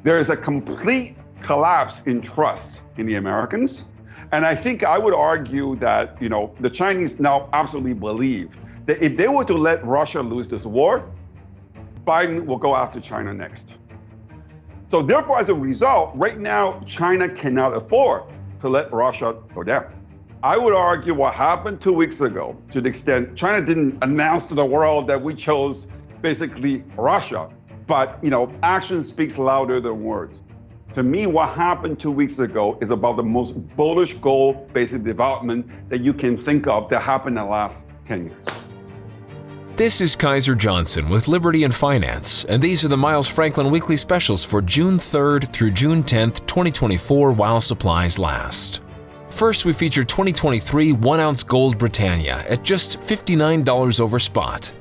there is a complete collapse in trust in the Americans. And I think I would argue that, the Chinese now absolutely believe that if they were to let Russia lose this war, Biden will go after China next. So therefore, as a result, right now, China cannot afford to let Russia go down. I would argue what happened 2 weeks ago, to the extent China didn't announce to the world that we chose basically Russia, but action speaks louder than words. To me, what happened 2 weeks ago is about the most bullish gold basic development that you can think of that happened in the last 10 years. This is Kaiser Johnson with Liberty and Finance, and these are the Miles Franklin Weekly Specials for June 3rd through June 10th, 2024 while supplies last. First, we feature 2023 1-ounce Gold Britannia at just $59 over spot.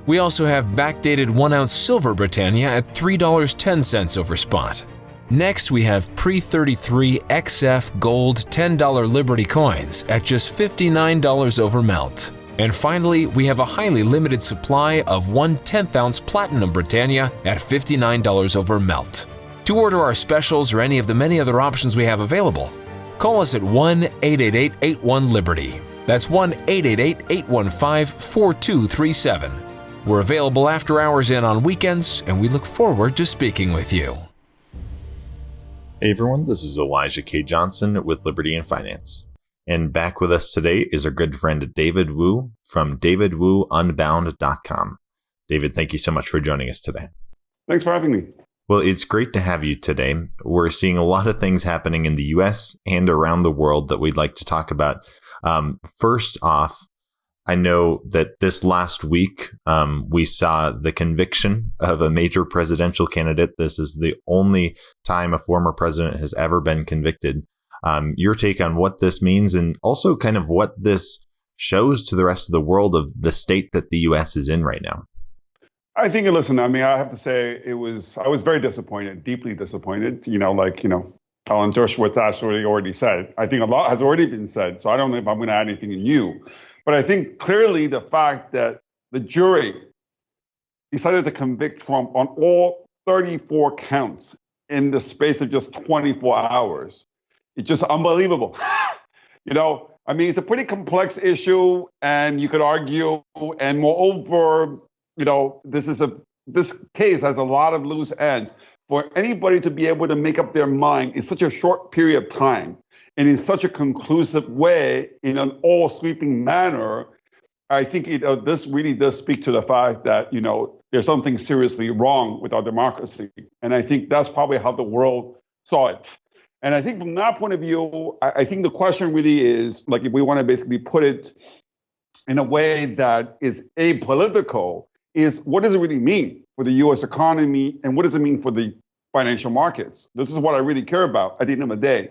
We also have backdated 1-ounce Silver Britannia at $3.10 over spot. Next, we have pre-33 XF Gold $10 Liberty coins at just $59 over melt. And finally, we have a highly limited supply of 1/10 ounce Platinum Britannia at $59 over melt. To order our specials or any of the many other options we have available, call us at 1-888-81-LIBERTY. That's 1-888-815-4237. We're available after hours and on weekends, and we look forward to speaking with you. Hey everyone, this is Elijah K. Johnson with Liberty and Finance. And back with us today is our good friend David Woo from davidwounbound.com. David, thank you so much for joining us today. Thanks for having me. Well, it's great to have you today. We're seeing a lot of things happening in the US and around the world that we'd like to talk about. First off, I know that this last week, we saw the conviction of a major presidential candidate. This is the only time a former president has ever been convicted. Your take on what this means and also kind of what this shows to the rest of the world of the state that the U.S. is in right now. I think, listen, I have to say I was very disappointed, deeply disappointed, Alan Dershowitz already said. I think a lot has already been said, so I don't know if I'm going to add anything new. But I think clearly the fact that the jury decided to convict Trump on all 34 counts in the space of just 24 hours, it's just unbelievable. It's a pretty complex issue, and you could argue, and moreover, this case has a lot of loose ends. For anybody to be able to make up their mind in such a short period of time, and in such a conclusive way, in an all-sweeping manner, I think this really does speak to the fact that, there's something seriously wrong with our democracy. And I think that's probably how the world saw it. And I think from that point of view, I think the question really is, if we want to basically put it in a way that is apolitical, is what does it really mean for the U.S. economy, and what does it mean for the financial markets? This is what I really care about at the end of the day.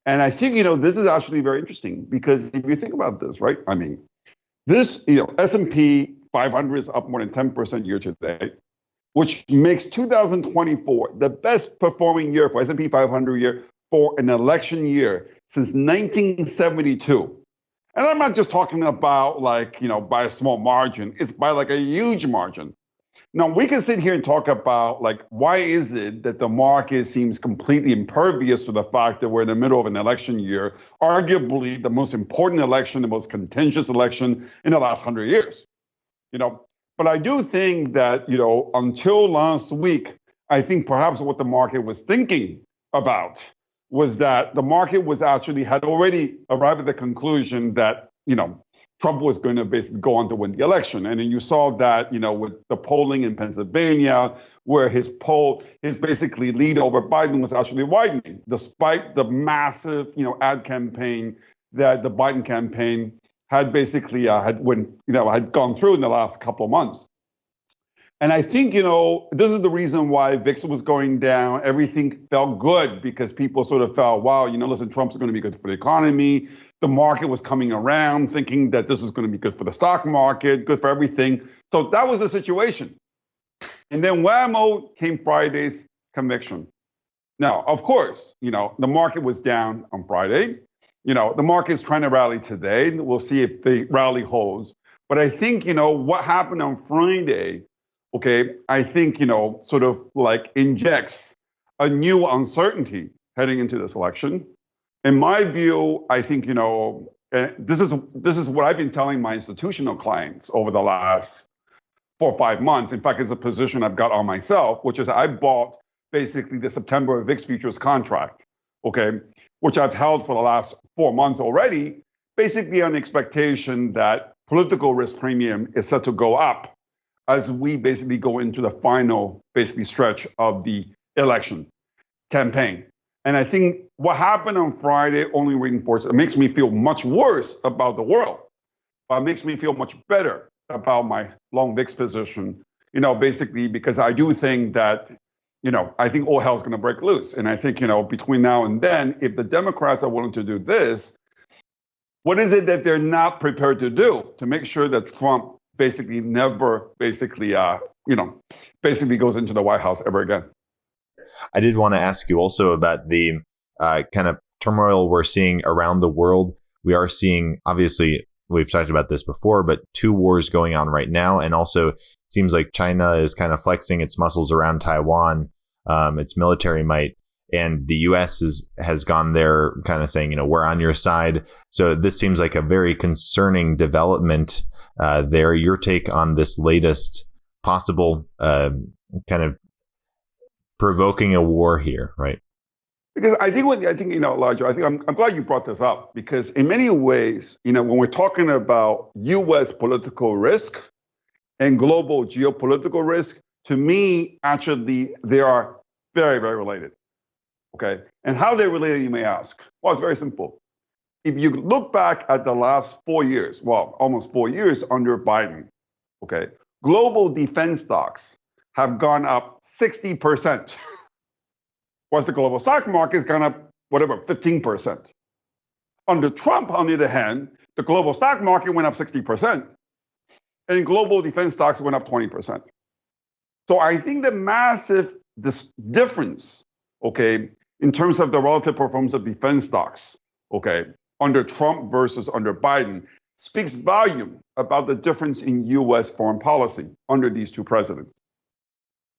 And I think, this is actually very interesting, because if you think about this, right? This, S&P 500 is up more than 10% year to date, which makes 2024 the best performing year for S&P 500 year for an election year since 1972. And I'm not just talking about by a small margin, it's by a huge margin. Now, we can sit here and talk about why is it that the market seems completely impervious to the fact that we're in the middle of an election year, arguably the most important election, the most contentious election in the last 100 years. But I do think that, until last week, I think perhaps what the market was thinking about was that the market had already arrived at the conclusion that, Trump was going to basically go on to win the election. And then you saw that, with the polling in Pennsylvania, where his basically lead over Biden was actually widening, despite the massive, ad campaign that the Biden campaign had basically had gone through in the last couple of months. And I think, this is the reason why VIX was going down. Everything felt good because people sort of felt, wow, listen, Trump's going to be good for the economy. The market was coming around thinking that this is going to be good for the stock market, good for everything. So that was the situation. And then whammo came Friday's conviction. Now, of course, the market was down on Friday. The market's trying to rally today. We'll see if the rally holds. But I think, what happened on Friday, I think, sort of injects a new uncertainty heading into this election. In my view, I think, this is what I've been telling my institutional clients over the last 4 or 5 months. In fact, it's a position I've got on myself, which is I bought basically the September VIX futures contract, okay, which I've held for the last 4 months already, basically on the expectation that political risk premium is set to go up as we basically go into the final basically stretch of the election campaign. And I think what happened on Friday only reinforces, it makes me feel much worse about the world, but it makes me feel much better about my long VIX position, basically because I do think that, I think all hell's going to break loose. And I think, between now and then, if the Democrats are willing to do this, what is it that they're not prepared to do to make sure that Trump basically never basically goes into the White House ever again? I did want to ask you also about the kind of turmoil we're seeing around the world. We are seeing, obviously, we've talked about this before, but 2 wars going on right now. And also it seems like China is kind of flexing its muscles around Taiwan, its military might. And the U.S. has gone there kind of saying, we're on your side. So this seems like a very concerning development there. Your take on this latest possible kind of provoking a war here, right? Because Elijah, I'm glad you brought this up because in many ways, when we're talking about U.S. political risk and global geopolitical risk, to me, actually, they are very, very related. Okay. And how they're related, you may ask. Well, it's very simple. If you look back at the last 4 years, well, almost 4 years under Biden, okay, global defense stocks have gone up 60%. Whereas the global stock market has gone up, 15%. Under Trump, on the other hand, the global stock market went up 60%, and global defense stocks went up 20%. So I think the massive difference, okay, in terms of the relative performance of defense stocks, okay, under Trump versus under Biden, speaks volume about the difference in U.S. foreign policy under these 2 presidents.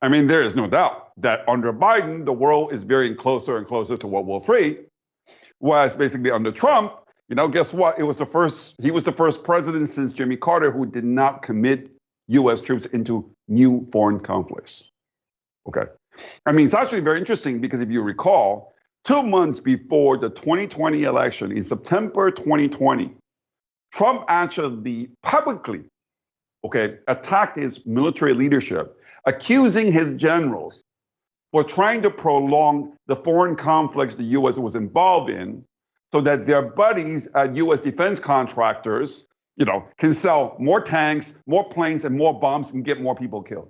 I mean, there is no doubt that under Biden, the world is veering closer and closer to World War III, whereas basically under Trump, guess what? He was the first president since Jimmy Carter who did not commit U.S. troops into new foreign conflicts. Okay. I mean, it's actually very interesting because if you recall, 2 months before the 2020 election, in September 2020, Trump actually publicly, attacked his military leadership, accusing his generals for trying to prolong the foreign conflicts the U.S. was involved in so that their buddies at U.S. defense contractors, can sell more tanks, more planes, and more bombs and get more people killed.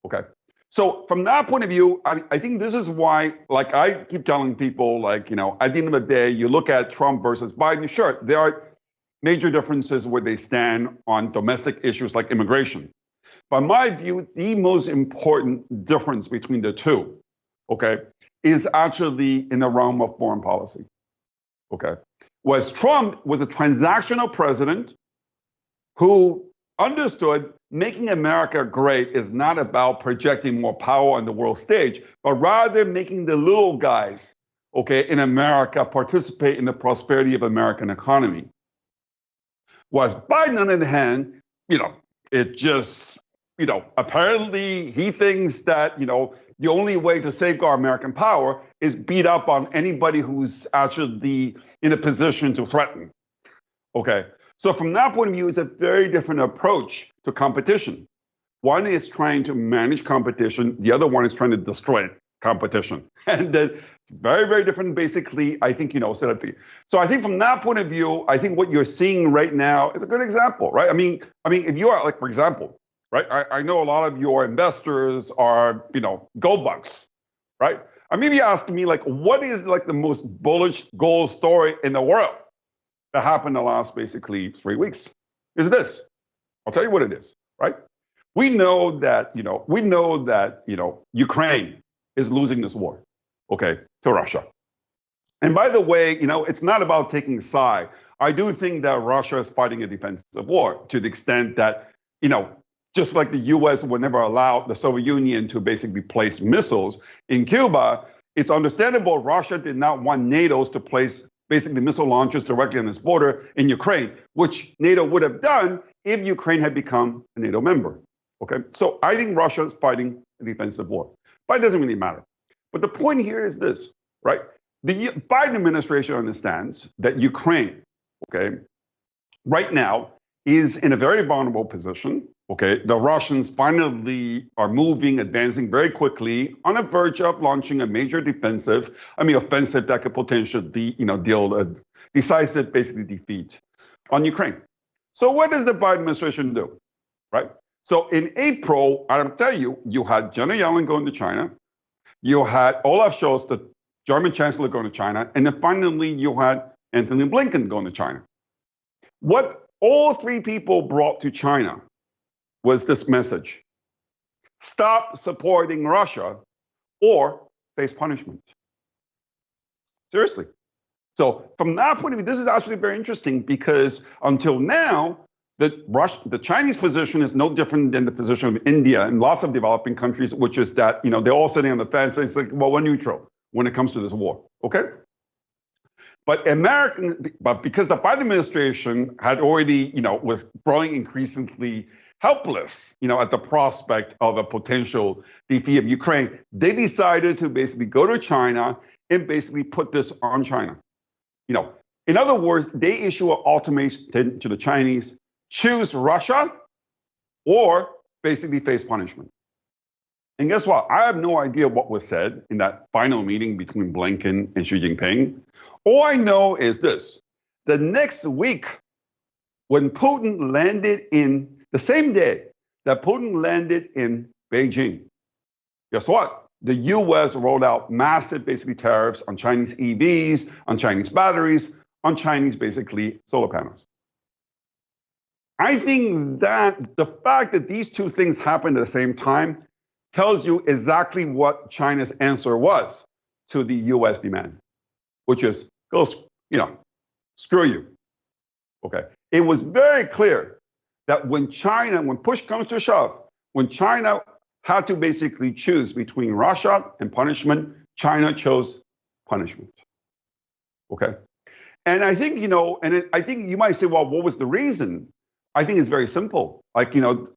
Okay. So from that point of view, I think this is why, I keep telling people, at the end of the day, you look at Trump versus Biden, sure, there are major differences where they stand on domestic issues like immigration. But in my view, the most important difference between the two, is actually in the realm of foreign policy. Whereas Trump was a transactional president who understood making America great is not about projecting more power on the world stage, but rather making the little guys, in America participate in the prosperity of American economy. Whereas Biden, on the other hand, it just, apparently he thinks that, the only way to safeguard American power is beat up on anybody who's actually in a position to threaten. So from that point of view, it's a very different approach to competition. One is trying to manage competition. The other one is trying to destroy competition. And then very, very different, basically, I think, set up. So I think from that point of view, I think what you're seeing right now is a good example, right? I mean, if you are, for example, right, I know a lot of your investors are, gold bugs, right? I mean, you ask me, what is, the most bullish gold story in the world that happened the last, basically, 3 weeks? Is this. I'll tell you what it is, right? We know that, Ukraine is losing this war, to Russia. And by the way, it's not about taking a side. I do think that Russia is fighting a defensive war to the extent that, just like the U.S. would never allow the Soviet Union to basically place missiles in Cuba, it's understandable Russia did not want NATO to place basically missile launchers directly on its border in Ukraine, which NATO would have done if Ukraine had become a NATO member. Okay, so I think Russia is fighting a defensive war, but it doesn't really matter. But the point here is this, right? The Biden administration understands that Ukraine, okay, right now is in a very vulnerable position. Okay, the Russians finally are moving, advancing very quickly on the verge of launching a major offensive that could potentially, deal a decisive, basically defeat on Ukraine. So what does the Biden administration do, right? So in April, I'll tell you, you had Janet Yellen going to China, you had Olaf Scholz, the German chancellor, going to China, and then finally you had Anthony Blinken going to China. What all three people brought to China was this message: stop supporting Russia or face punishment. Seriously. So from that point of view, this is actually very interesting, because until now, the Chinese position is no different than the position of India and lots of developing countries, which is that, they're all sitting on the fence and it's like, well, we're neutral when it comes to this war, okay? But because the Biden administration had already, was growing increasingly helpless, at the prospect of a potential defeat of Ukraine, they decided to basically go to China and basically put this on China. In other words, they issue an ultimatum to the Chinese: choose Russia or basically face punishment. And guess what? I have no idea what was said in that final meeting between Blinken and Xi Jinping. All I know is this: the next week, when Putin landed in the same day that Putin landed in Beijing, guess what? The U.S. rolled out massive, basically, tariffs on Chinese EVs, on Chinese batteries, on Chinese, basically, solar panels. I think that the fact that these two things happened at the same time tells you exactly what China's answer was to the U.S. demand, which is, screw you. Okay. It was very clear that when push comes to shove, when China had to basically choose between Russia and punishment, China chose punishment. Okay. And I think, I think you might say, well, what was the reason? I think it's very simple.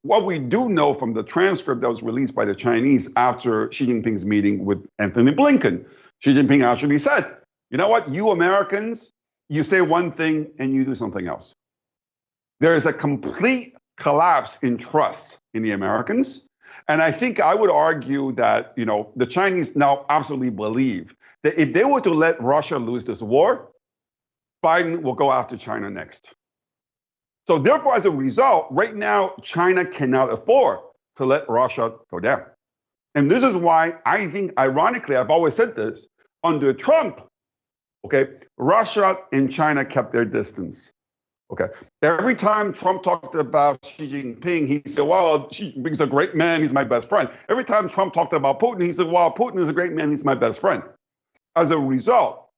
What we do know from the transcript that was released by the Chinese after Xi Jinping's meeting with Anthony Blinken, Xi Jinping actually said, you know what, you Americans, you say one thing and you do something else. There is a complete collapse in trust in the Americans. And I think I would argue that, the Chinese now absolutely believe that if they were to let Russia lose this war, Biden will go after China next. So therefore, as a result, right now, China cannot afford to let Russia go down. And this is why I think, ironically, I've always said this, under Trump, okay, Russia and China kept their distance. Okay. Every time Trump talked about Xi Jinping, he said, well, Xi Jinping's a great man, he's my best friend. Every time Trump talked about Putin, he said, well, Putin is a great man, he's my best friend. As a result,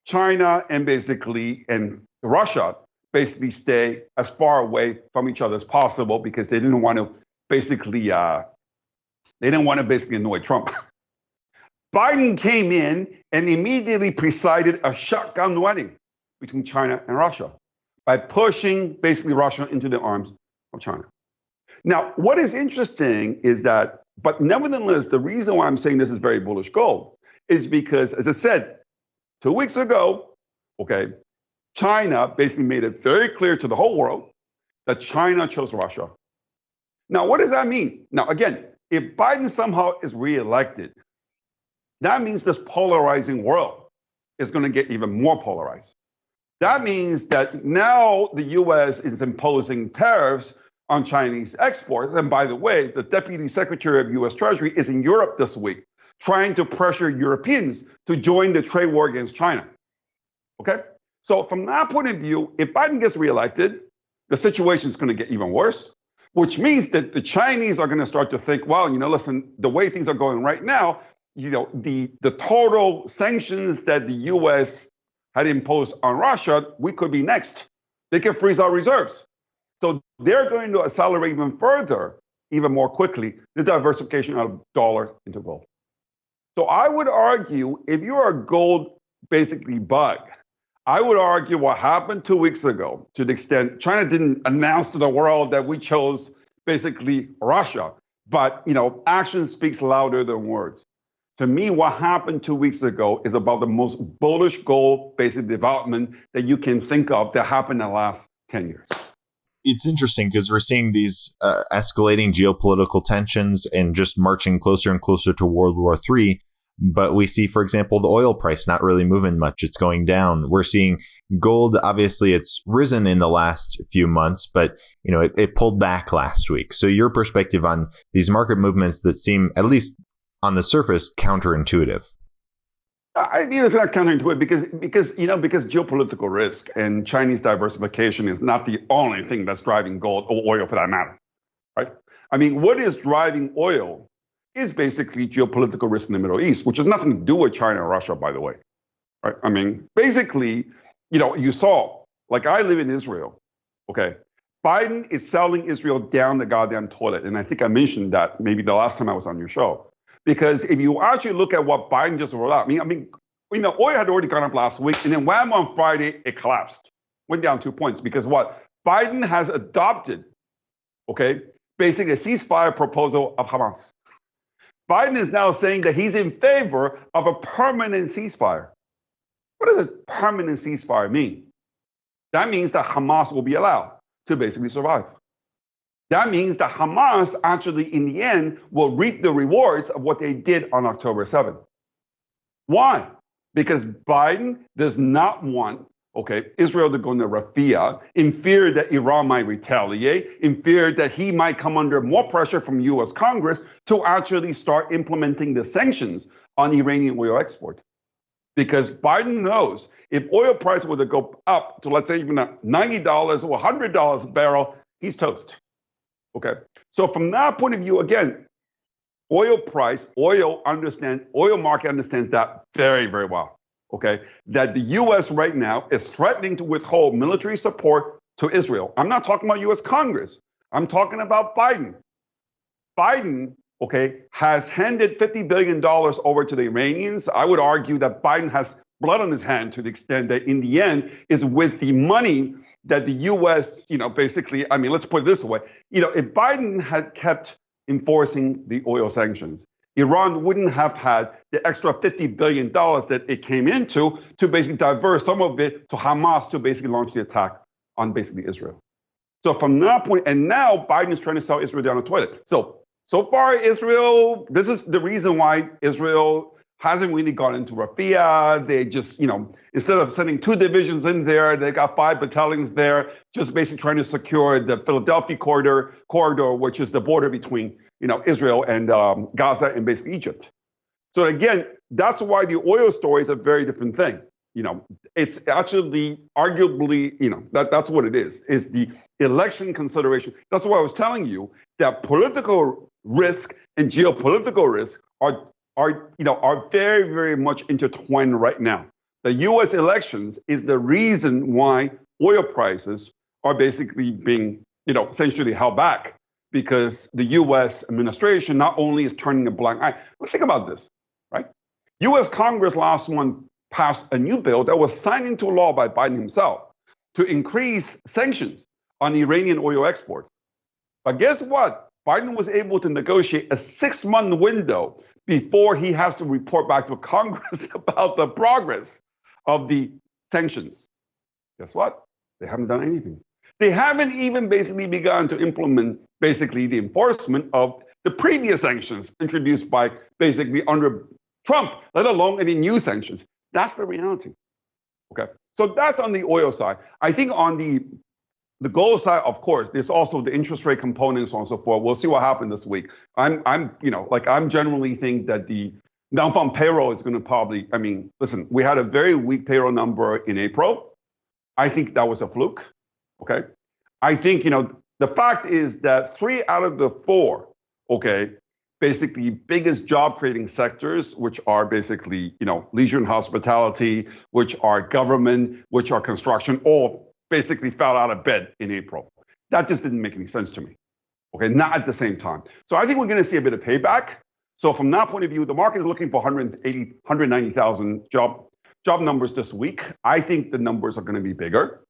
China and Russia basically stay as far away from each other as possible, because they didn't want to basically annoy Trump. Biden came in and immediately presided a shotgun wedding between China and Russia by pushing basically Russia into the arms of China. Now, what is interesting is that, but nevertheless, the reason why I'm saying this is very bullish gold is because, as I said, 2 weeks ago, okay, China basically made it very clear to the whole world that China chose Russia. Now, what does that mean? Now, again, if Biden somehow is reelected, that means this polarizing world is going to get even more polarized. That means that now the U.S. is imposing tariffs on Chinese exports. And by the way, the Deputy Secretary of U.S. Treasury is in Europe this week, trying to pressure Europeans to join the trade war against China. Okay? So from that point of view, if Biden gets reelected, the situation is going to get even worse, which means that the Chinese are going to start to think, well, listen, the way things are going right now, the total sanctions that the U.S. had imposed on Russia, we could be next. They can freeze our reserves. So they're going to accelerate even further, even more quickly, the diversification of dollar into gold. So I would argue, if you're a gold basically bug, I would argue what happened 2 weeks ago, to the extent China didn't announce to the world that we chose basically Russia, but action speaks louder than words. To me, what happened 2 weeks ago is about the most bullish gold basic development that you can think of that happened in the last 10 years. It's interesting because we're seeing these escalating geopolitical tensions and just marching closer and closer to World War III. But we see, for example, the oil price not really moving much. It's going down. We're seeing gold. Obviously, it's risen in the last few months, but it pulled back last week. So your perspective on these market movements that seem, at least on the surface, counterintuitive. I think it's not counterintuitive because geopolitical risk and Chinese diversification is not the only thing that's driving gold or oil for that matter, right? I mean, what is driving oil is basically geopolitical risk in the Middle East, which has nothing to do with China or Russia, by the way, right? I mean, basically, you saw, like I live in Israel, okay? Biden is selling Israel down the goddamn toilet. And I think I mentioned that maybe the last time I was on your show. Because if you actually look at what Biden just rolled out, oil had already gone up last week, and then wham, on Friday, it collapsed. Went down 2 points because what? Biden has adopted, okay, basically a ceasefire proposal of Hamas. Biden is now saying that he's in favor of a permanent ceasefire. What does a permanent ceasefire mean? That means that Hamas will be allowed to basically survive. That means that Hamas actually, in the end, will reap the rewards of what they did on October 7th. Why? Because Biden does not want, Israel to go into Rafah in fear that Iran might retaliate, in fear that he might come under more pressure from U.S. Congress to actually start implementing the sanctions on Iranian oil export. Because Biden knows if oil price were to go up to, let's say, even $90 or $100 a barrel, he's toast. Okay. So from that point of view, again, oil market understands that very, very well. Okay, that the U.S. right now is threatening to withhold military support to Israel. I'm not talking about U.S. Congress. I'm talking about Biden. Biden, has handed $50 billion over to the Iranians. I would argue that Biden has blood on his hand to the extent that in the end is with the money that the U.S., basically, let's put it this way. If Biden had kept enforcing the oil sanctions, Iran wouldn't have had the extra $50 billion that it came into to basically divert some of it to Hamas to basically launch the attack on basically Israel. So from that point, and now Biden is trying to sell Israel down the toilet. So far, Israel, this is the reason why Israel hasn't really gone into Rafah. They just, instead of sending 2 divisions in there, they got 5 battalions there, just basically trying to secure the Philadelphia corridor, which is the border between Israel and Gaza and basically Egypt. So again, that's why the oil story is a very different thing. It's actually arguably, that's what it is the election consideration. That's why I was telling you that political risk and geopolitical risk are very, very much intertwined right now. The U.S. elections is the reason why oil prices are basically being, essentially held back. Because the U.S. administration not only is turning a blind eye, but think about this, right? U.S. Congress last month passed a new bill that was signed into law by Biden himself to increase sanctions on Iranian oil export. But guess what? Biden was able to negotiate a 6-month window before he has to report back to Congress about the progress of the sanctions. Guess what? They haven't done anything. They haven't even basically begun to implement basically the enforcement of the previous sanctions introduced by basically under Trump, let alone any new sanctions. That's the reality. Okay. So that's on the oil side. I think on the gold side, of course, there's also the interest rate component and so on and so forth. We'll see what happens this week. I'm generally think that the non-farm payroll is going to probably, listen, we had a very weak payroll number in April. I think that was a fluke. Okay. I think, the fact is that 3 out of the 4, basically biggest job creating sectors, which are basically, leisure and hospitality, which are government, which are construction, all basically fell out of bed in April. That just didn't make any sense to me. Okay, not at the same time. So I think we're going to see a bit of payback. So from that point of view, the market is looking for 190,000 job numbers this week. I think the numbers are going to be bigger.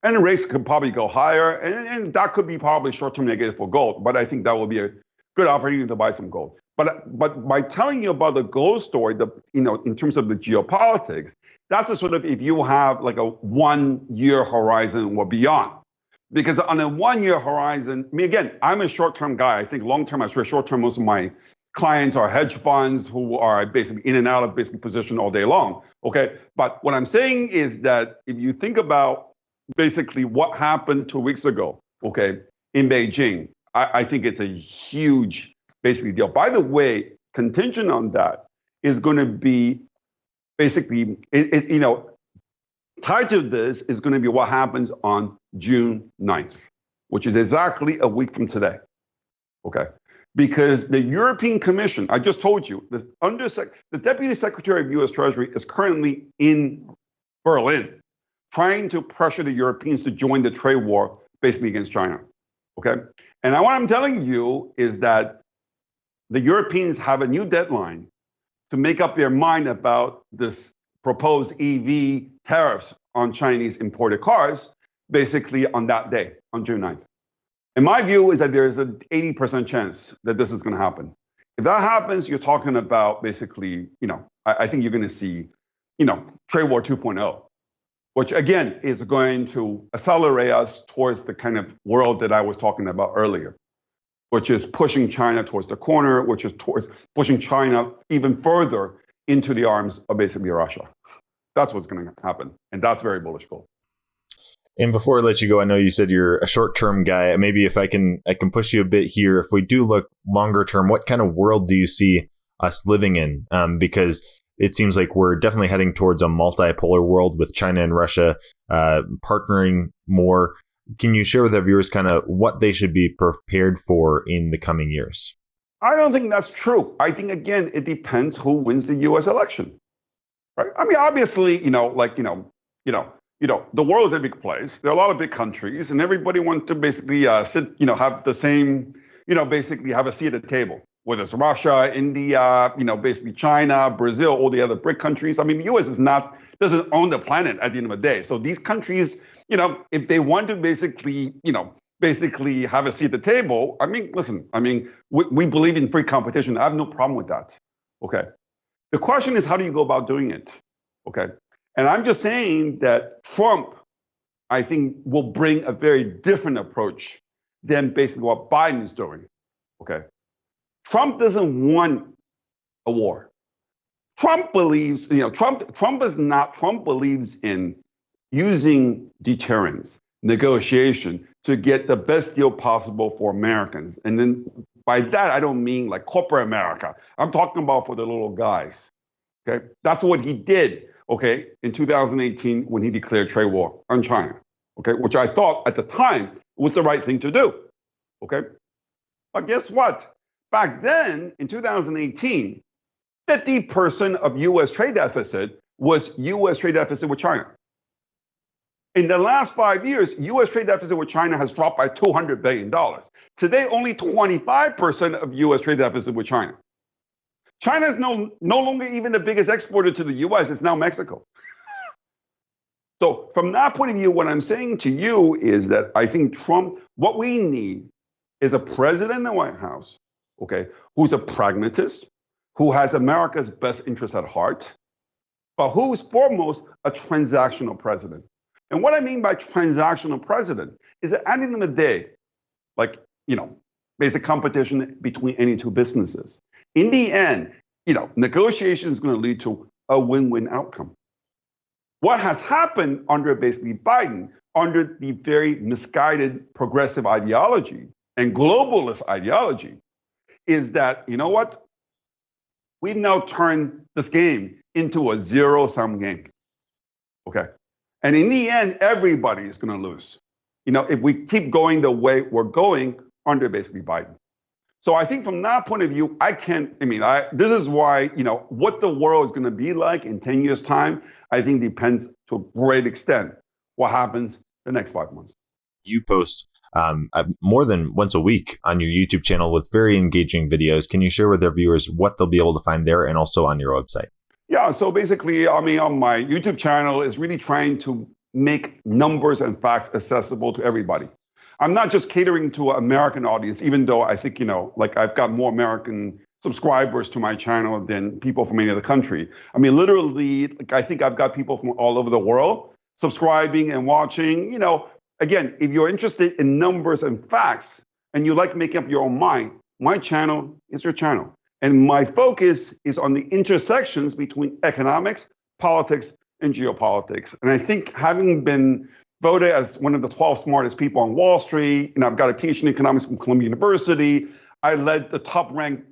And the rates could probably go higher. And that could be probably short-term negative for gold. But I think that will be a good opportunity to buy some gold. But by telling you about the gold story, in terms of the geopolitics, that's a sort of if you have like a 1 year horizon or beyond. Because on a 1 year horizon, I mean, again, I'm a short-term guy. I think long-term, I trade short-term. Most of my clients are hedge funds who are basically in and out of basically position all day long. Okay. But what I'm saying is that if you think about basically what happened 2 weeks ago, okay, in Beijing, I think it's a huge basically deal. By the way, contingent on that is going to be basically, tied to this is going to be what happens on June 9th, which is exactly a week from today. Okay. Because the European Commission, I just told you, the Deputy Secretary of U.S. Treasury is currently in Berlin trying to pressure the Europeans to join the trade war basically against China. Okay. And what I'm telling you is that the Europeans have a new deadline to make up their mind about this proposed EV tariffs on Chinese imported cars, basically on that day, on June 9th. And my view is that there's an 80% chance that this is going to happen. If that happens, you're talking about basically, I think you're going to see, trade war 2.0, which again is going to accelerate us towards the kind of world that I was talking about earlier, which is pushing China towards the corner, which is towards pushing China even further into the arms of basically Russia. That's what's going to happen. And that's very bullish gold. And before I let you go, I know you said you're a short-term guy. Maybe if I can push you a bit here. If we do look longer term, what kind of world do you see us living in? Because it seems like we're definitely heading towards a multipolar world with China and Russia partnering more. Can you share with our viewers kind of what they should be prepared for in the coming years? I don't think that's true. I think, again, it depends who wins the U.S. election. Right? I mean, obviously, the world is a big place. There are a lot of big countries, and everybody wants to basically sit, have the same, basically have a seat at the table. Whether it's Russia, India, basically China, Brazil, all the other BRIC countries. I mean, the U.S. doesn't own the planet at the end of the day. So these countries, if they want to basically have a seat at the table, I mean, listen, we believe in free competition. I have no problem with that. Okay. The question is, how do you go about doing it? Okay. And I'm just saying that Trump, I think, will bring a very different approach than basically what Biden is doing. Okay. Trump doesn't want a war. Trump believes, Trump believes in using deterrence, negotiation to get the best deal possible for Americans. And then by that, I don't mean like corporate America. I'm talking about for the little guys. Okay. That's what he did. Okay, in 2018, when he declared trade war on China, okay, which I thought at the time was the right thing to do, okay? But guess what? Back then, in 2018, 50% of U.S. trade deficit was U.S. trade deficit with China. In the last 5 years, U.S. trade deficit with China has dropped by $200 billion. Today, only 25% of U.S. trade deficit with China. China is no longer even the biggest exporter to the U.S. It's now Mexico. So from that point of view, what I'm saying to you is that I think Trump, what we need is a president in the White House, okay, who's a pragmatist, who has America's best interest at heart, but who's foremost a transactional president. And what I mean by transactional president is that at the end of the day, like, basic competition between any two businesses. In the end, negotiation is going to lead to a win-win outcome. What has happened under basically Biden, under the very misguided progressive ideology and globalist ideology, is that, you know what? We've now turned this game into a zero-sum game. Okay. And in the end, everybody is going to lose. If we keep going the way we're going under basically Biden. So I think from that point of view, this is why, what the world is going to be like in 10 years' time, I think depends to a great extent what happens the next 5 months. You post more than once a week on your YouTube channel with very engaging videos. Can you share with our viewers what they'll be able to find there and also on your website? Yeah, so basically, on my YouTube channel is really trying to make numbers and facts accessible to everybody. I'm not just catering to an American audience, even though I think, I've got more American subscribers to my channel than people from any other country. Literally, I think I've got people from all over the world subscribing and watching. Again, if you're interested in numbers and facts and you like making up your own mind, my channel is your channel. And my focus is on the intersections between economics, politics, and geopolitics. And I think having been voted as one of the 12 smartest people on Wall Street, and I've got a PhD in economics from Columbia University, I led the top-ranked,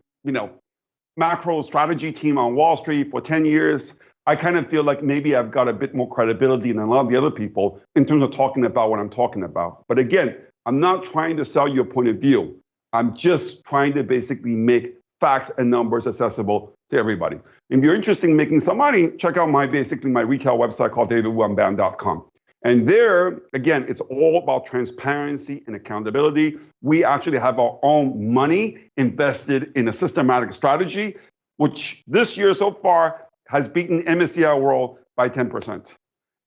macro strategy team on Wall Street for 10 years. I kind of feel like maybe I've got a bit more credibility than a lot of the other people in terms of talking about what I'm talking about. But again, I'm not trying to sell you a point of view. I'm just trying to basically make facts and numbers accessible to everybody. If you're interested in making some money, check out my retail website called woounbound.com. And there, again, it's all about transparency and accountability. We actually have our own money invested in a systematic strategy, which this year so far has beaten MSCI World by 10%.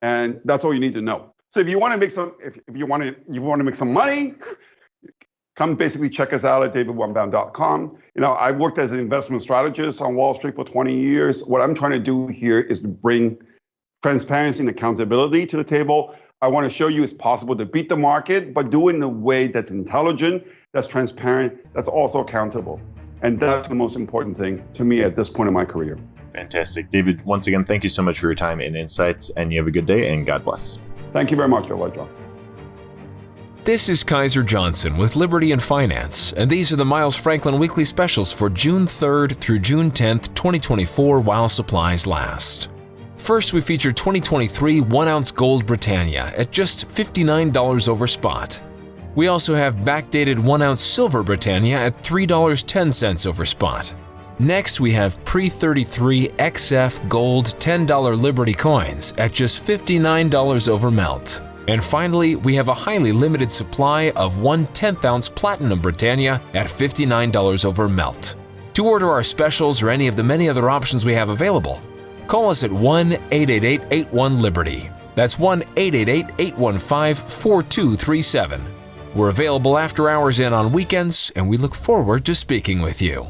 And that's all you need to know. So if you want to make some, if you want to make some money, come basically check us out at woounbound.com. I've worked as an investment strategist on Wall Street for 20 years. What I'm trying to do here is to bring transparency and accountability to the table. I want to show you it's possible to beat the market, but do it in a way that's intelligent, that's transparent, that's also accountable. And that's the most important thing to me at this point in my career. Fantastic. David, once again, thank you so much for your time and insights, and you have a good day, and God bless. Thank you very much, Elijah. This is Kaiser Johnson with Liberty and Finance, and these are the Miles Franklin Weekly Specials for June 3rd through June 10th, 2024, while supplies last. First, we feature 2023 1-ounce Gold Britannia at just $59 over spot. We also have backdated 1-ounce Silver Britannia at $3.10 over spot. Next, we have pre-33 XF Gold $10 Liberty coins at just $59 over melt. And finally, we have a highly limited supply of 1/10 ounce Platinum Britannia at $59 over melt. To order our specials or any of the many other options we have available, call us at 1-888-81-LIBERTY. That's 1-888-815-4237. We're available after hours and on weekends, and we look forward to speaking with you.